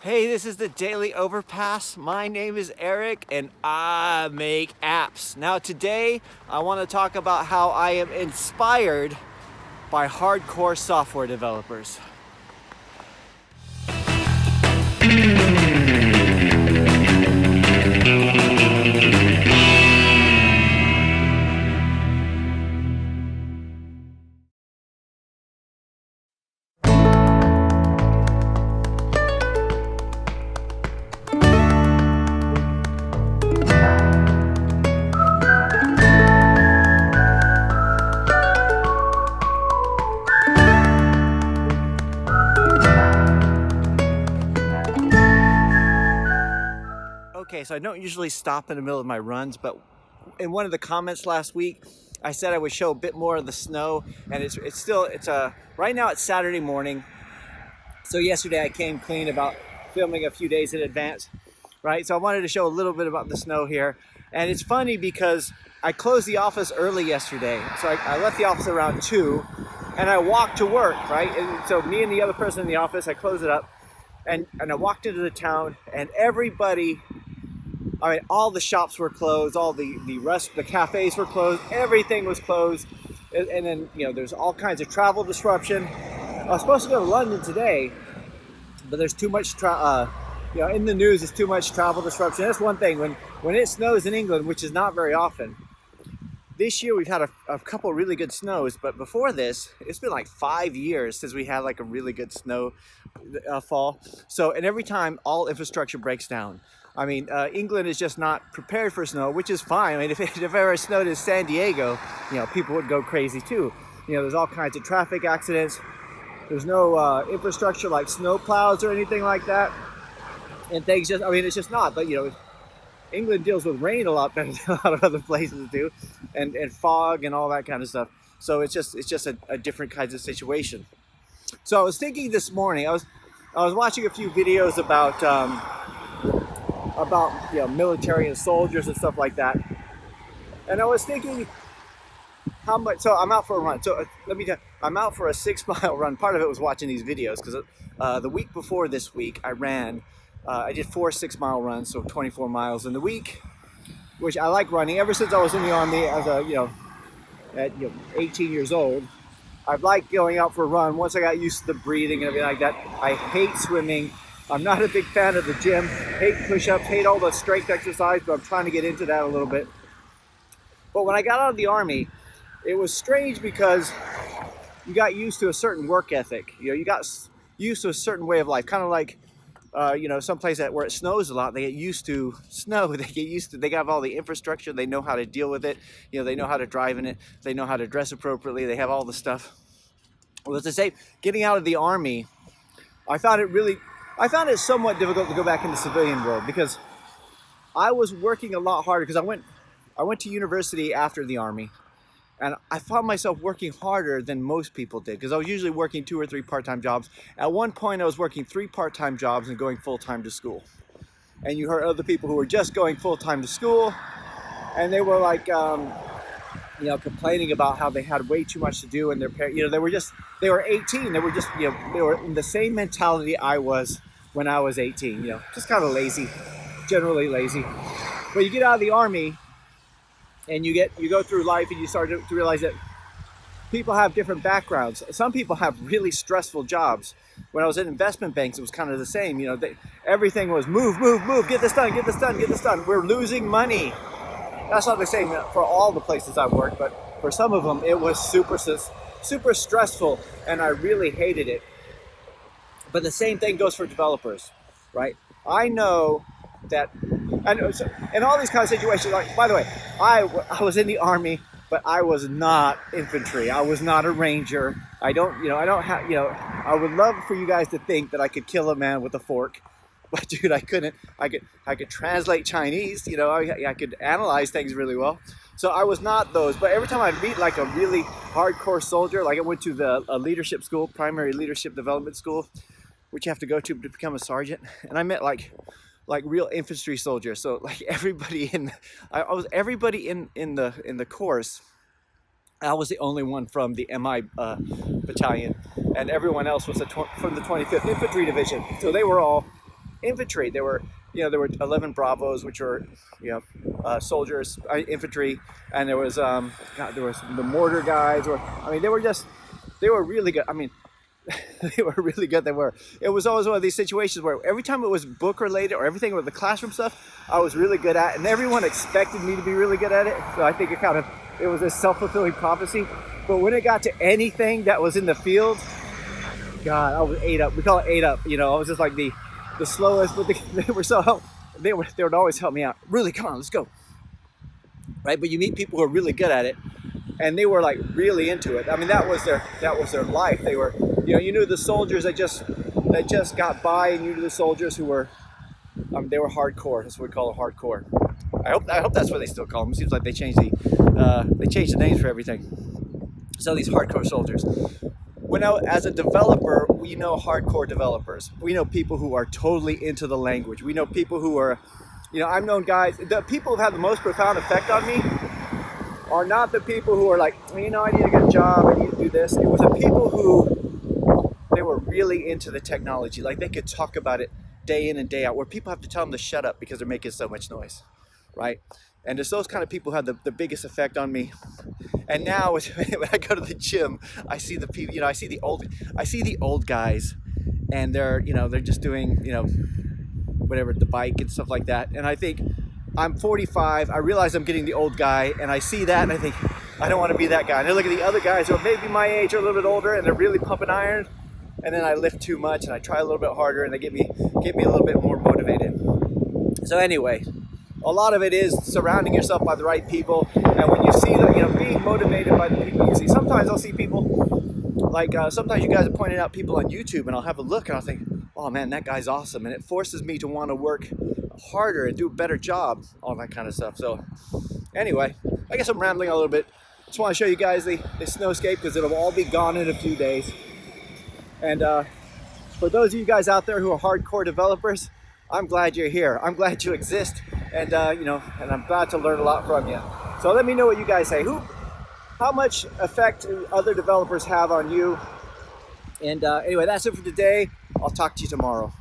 Hey, this is the Daily Overpass. My name is Eric and I make apps. Now today I want to talk about how I am inspired by hardcore software developers. Okay, so I don't usually stop in the middle of my runs, but in one of the comments last week, I said I would show a bit more of the snow, and right now it's Saturday morning. So yesterday I came clean about filming a few days in advance, right? So I wanted to show a little bit about the snow here. And it's funny because I closed the office early yesterday. So I left the office around 2 and I walked to work, right? And so me and the other person in the office, I closed it up and I walked into the town and all the shops were closed, all the cafes were closed, everything was closed. And then, there's all kinds of travel disruption. I was supposed to go to London today, but there's too much in the news, there's too much travel disruption. That's one thing. When it snows in England, which is not very often, this year we've had a couple really good snows, but before this, it's been like 5 years since we had like a really good snow fall. So, and every time all infrastructure breaks down. I mean, England is just not prepared for snow, which is fine. I mean, if it ever snowed in San Diego, people would go crazy too. There's all kinds of traffic accidents. There's no infrastructure like snow plows or anything like that. And things it's just not. But, England deals with rain a lot better than a lot of other places do, and fog and all that kind of stuff. So it's just a different kinds of situation. So I was thinking this morning, I was watching a few videos about military and soldiers and stuff like that, and I was thinking how much. So I'm out for a run. So let me tell you, I'm out for a 6-mile run. Part of it was watching these videos because the week before this week I ran. I did 4 6-mile runs, so 24 miles in the week, which I like running. Ever since I was in the Army, as at 18 years old, I've liked going out for a run. Once I got used to the breathing and everything like that, I hate swimming. I'm not a big fan of the gym. Hate push-ups, hate all the strength exercise, but I'm trying to get into that a little bit. But when I got out of the Army, it was strange because you got used to a certain work ethic. You got used to a certain way of life, kind of like someplace where it snows a lot, they get used to snow. They have all the infrastructure. They know how to deal with it. They know how to drive in it. They know how to dress appropriately. They have all the stuff. Well, as I say, getting out of the Army, I found it somewhat difficult to go back into the civilian world because I was working a lot harder because I went to university after the Army. And I found myself working harder than most people did because I was usually working 2 or 3 part-time jobs. At one point, I was working 3 part-time jobs and going full-time to school. And you heard other people who were just going full-time to school, and they were like, complaining about how they had way too much to do, and their parents, they were 18. They were just, they were in the same mentality I was when I was 18. Just kind of lazy, generally lazy. But you get out of the Army. And you go through life and you start to realize that people have different backgrounds. Some people have really stressful jobs. When I was in investment banks, it was kind of the same. Everything was move, get this done, get this done, get this done. We're losing money. That's not the same for all the places I've worked, but for some of them, it was super stressful, and I really hated it. But the same thing goes for developers, right? I know that. In all these kind of situations, like, by the way, I was in the Army, but I was not infantry. I was not a ranger. I would love for you guys to think that I could kill a man with a fork, but dude, I couldn't. I could translate Chinese. I could analyze things really well. So I was not those. But every time I'd meet like a really hardcore soldier, like I went to a leadership school, primary leadership development school, which you have to go to become a sergeant, and I met like real infantry soldiers. So like everybody in the course, I was the only one from the MI battalion, and everyone else was from the 25th Infantry Division. So they were all infantry. There were, there were 11 Bravos, which were, soldiers, infantry, and there was, there was the mortar guys, or, I mean, they were really good. I mean, they were really good. It was always one of these situations where every time it was book related or everything with the classroom stuff, I was really good at, and everyone expected me to be really good at it. So I think it was a self-fulfilling prophecy. But when it got to anything that was in the field, God, I was ate up. We call it ate up. I was just like the slowest, but they would always help me out. Really, come on, let's go. Right? But you meet people who are really good at it, and they were like really into it. I mean, that was their life. They were, you knew the soldiers that just got by, and you knew the soldiers who were, they were hardcore. That's what we call it, hardcore. I hope that's what they still call them. It seems like they changed the names for everything. So these hardcore soldiers. As a developer, we know hardcore developers. We know people who are totally into the language. We know people who are, I've known guys, the people who've had the most profound effect on me are not the people who are like, I need to get a job, I need to do this. It was the people who, they were really into the technology. Like, they could talk about it day in and day out, where people have to tell them to shut up because they're making so much noise, right? And it's those kind of people who have the biggest effect on me. And now when I go to the gym, I see the people, I see the old guys, and they're just doing, whatever, the bike and stuff like that. And I think, I'm 45, I realize I'm getting the old guy, and I see that and I think, I don't want to be that guy. And I look at the other guys who are maybe my age or a little bit older, and they're really pumping iron, and then I lift too much and I try a little bit harder, and they get me a little bit more motivated. So anyway, a lot of it is surrounding yourself by the right people, and when you see that, being motivated by the people you see. Sometimes I'll see people, like sometimes you guys are pointing out people on YouTube, and I'll have a look and I'll think, oh man, that guy's awesome, and it forces me to want to work harder and do a better job, all that kind of stuff. So anyway, I guess I'm rambling a little bit. Just want to show you guys the snowscape, because it'll all be gone in a few days. And for those of you guys out there who are hardcore developers, I'm glad you're here. I'm glad you exist, and and I'm glad to learn a lot from you. So let me know what you guys say. How much effect do other developers have on you? And anyway, that's it for today. I'll talk to you tomorrow.